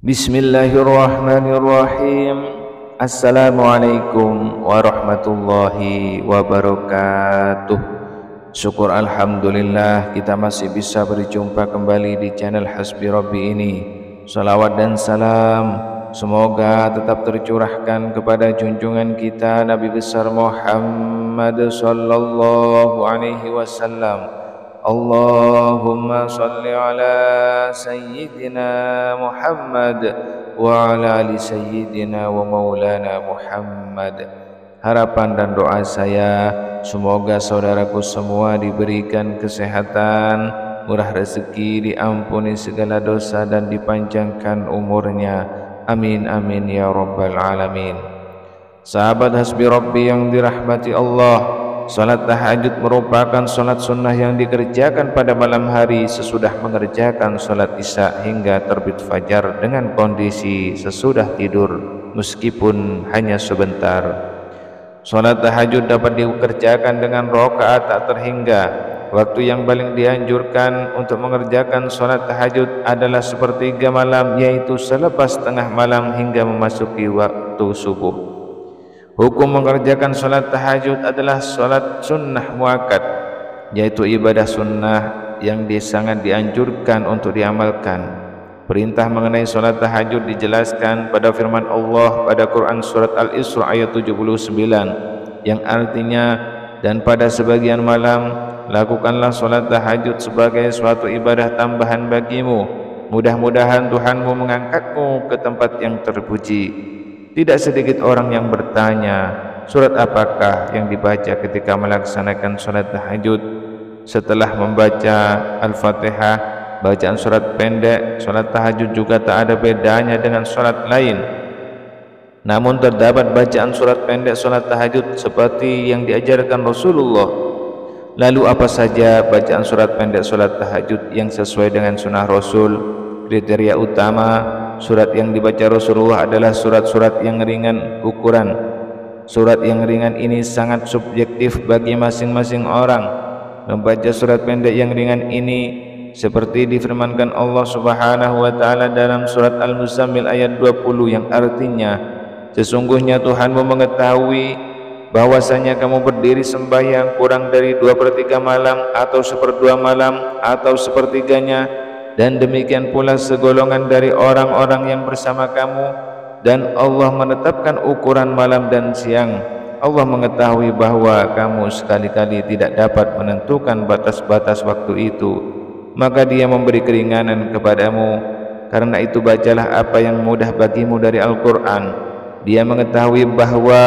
Bismillahirrahmanirrahim. Assalamualaikum warahmatullahi wabarakatuh. Syukur alhamdulillah kita masih bisa berjumpa kembali di channel Hasbi Rabbi ini. Salawat dan salam semoga tetap tercurahkan kepada junjungan kita Nabi besar Muhammad sallallahu alaihi wasallam. Allahumma salli ala sayyidina Muhammad wa ala ali sayyidina wa maulana Muhammad. Harapan dan doa saya semoga saudaraku semua diberikan kesehatan, murah rezeki, diampuni segala dosa dan dipanjangkan umurnya. Amin amin ya rabbal alamin. Sahabat Hasbi Rabbi yang dirahmati Allah, salat tahajud merupakan salat sunnah yang dikerjakan pada malam hari sesudah mengerjakan salat isya hingga terbit fajar dengan kondisi sesudah tidur meskipun hanya sebentar. Salat tahajud dapat dikerjakan dengan rakaat tak terhingga. Waktu yang paling dianjurkan untuk mengerjakan salat tahajud adalah sepertiga malam, yaitu selepas tengah malam hingga memasuki waktu subuh. Hukum mengerjakan salat tahajud adalah salat sunnah muakkad, yaitu ibadah sunnah yang sangat dianjurkan untuk diamalkan. Perintah mengenai salat tahajud dijelaskan pada firman Allah pada Quran surat Al-Isra ayat 79 yang artinya, dan pada sebagian malam lakukanlah salat tahajud sebagai suatu ibadah tambahan bagimu. Mudah-mudahan Tuhanmu mengangkatmu ke tempat yang terpuji. Tidak sedikit orang yang bertanya, surat apakah yang dibaca ketika melaksanakan salat tahajud? Setelah membaca Al-Fatihah, bacaan surat pendek salat tahajud juga tak ada bedanya dengan salat lain. Namun terdapat bacaan surat pendek salat tahajud seperti yang diajarkan Rasulullah. Lalu apa saja bacaan surat pendek salat tahajud yang sesuai dengan sunnah Rasul? Kriteria utama surat yang dibaca Rasulullah adalah surat-surat yang ringan ukuran. Surat yang ringan ini sangat subjektif bagi masing-masing orang. Membaca surat pendek yang ringan ini seperti difirmankan Allah Subhanahu wa taala dalam surat Al-Muzammil ayat 20 yang artinya, sesungguhnya Tuhanmu mengetahui bahwasanya kamu berdiri sembahyang kurang dari 2/3 malam atau 1/2 malam atau sepertiganya, dan demikian pula segolongan dari orang-orang yang bersama kamu, dan Allah menetapkan ukuran malam dan siang. Allah mengetahui bahwa kamu sekali-kali tidak dapat menentukan batas-batas waktu itu, maka Dia memberi keringanan kepadamu. Karena itu bacalah apa yang mudah bagimu dari Al-Quran. Dia mengetahui bahwa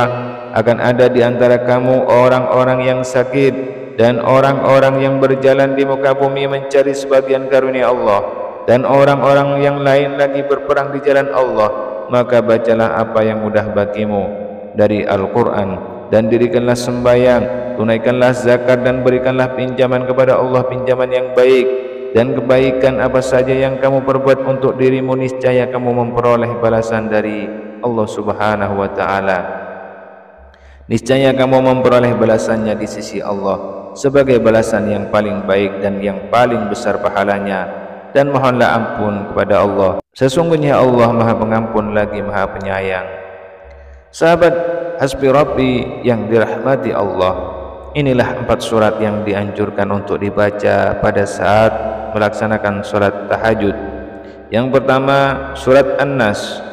akan ada di antara kamu orang-orang yang sakit dan orang-orang yang berjalan di muka bumi mencari sebagian karunia Allah, dan orang-orang yang lain lagi berperang di jalan Allah. Maka bacalah apa yang mudah bagimu dari Al-Quran, dan dirikanlah sembahyang, tunaikanlah zakat, dan berikanlah pinjaman kepada Allah pinjaman yang baik. Dan kebaikan apa saja yang kamu perbuat untuk dirimu, niscaya kamu memperoleh balasan dari Allah Subhanahu wa ta'ala. Niscaya kamu memperoleh balasannya di sisi Allah sebagai balasan yang paling baik dan yang paling besar pahalanya. Dan mohonlah ampun kepada Allah, sesungguhnya Allah Maha Pengampun lagi Maha Penyayang. Sahabat Hasbi Rabbi yang dirahmati Allah, inilah 4 surat yang dianjurkan untuk dibaca pada saat melaksanakan salat tahajud. Yang pertama surat An-Nas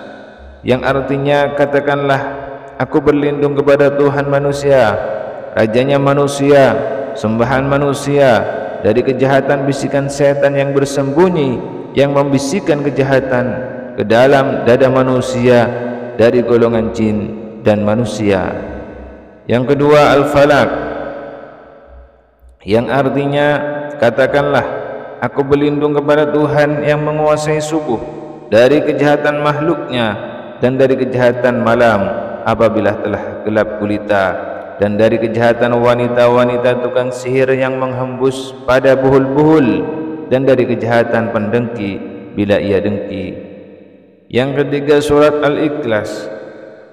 yang artinya, katakanlah aku berlindung kepada Tuhan manusia, rajanya manusia, sembahan manusia, dari kejahatan bisikan setan yang bersembunyi, yang membisikkan kejahatan ke dalam dada manusia dari golongan jin dan manusia. Yang kedua Al-Falaq yang artinya, katakanlah aku berlindung kepada Tuhan yang menguasai subuh dari kejahatan makhluknya dan dari kejahatan malam apabila telah gelap gulita, dan dari kejahatan wanita-wanita tukang sihir yang menghembus pada buhul-buhul, dan dari kejahatan pendengki bila ia dengki. Yang ketiga surat Al-Ikhlas.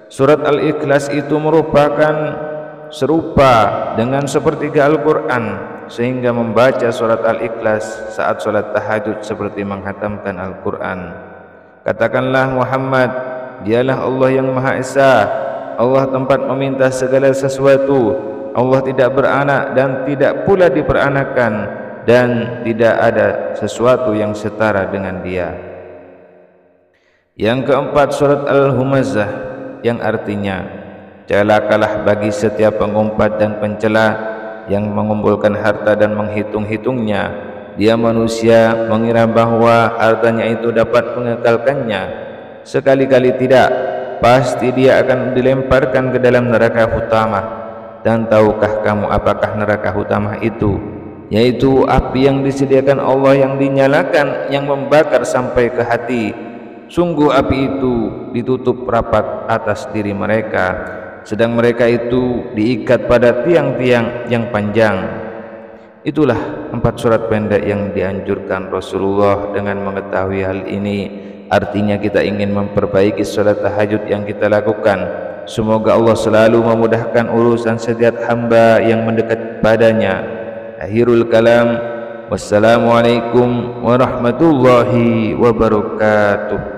Surat Al-Ikhlas itu merupakan serupa dengan sepertiga Al-Quran, sehingga membaca surat Al-Ikhlas saat salat tahajud seperti menghatamkan Al-Quran. Katakanlah Muhammad, dialah Allah yang Maha Esa, Allah tempat meminta segala sesuatu, Allah tidak beranak dan tidak pula diperanakan, dan tidak ada sesuatu yang setara dengan Dia. Yang keempat, surat Al-Humazah, yang artinya celakalah bagi setiap pengumpat dan pencela yang mengumpulkan harta dan menghitung-hitungnya. Dia manusia mengira bahwa hartanya itu dapat mengekalkannya. Sekali-kali tidak, pasti dia akan dilemparkan ke dalam neraka hutamah. Dan tahukah kamu apakah neraka hutamah itu? Yaitu api yang disediakan Allah yang dinyalakan, yang membakar sampai ke hati. Sungguh api itu ditutup rapat atas diri mereka, sedang mereka itu diikat pada tiang-tiang yang panjang. Itulah 4 surat pendek yang dianjurkan Rasulullah. Dengan mengetahui hal ini, artinya kita ingin memperbaiki salat tahajud yang kita lakukan. Semoga Allah selalu memudahkan urusan setiap hamba yang mendekat padanya. Akhirul kalam, wassalamualaikum warahmatullahi wabarakatuh.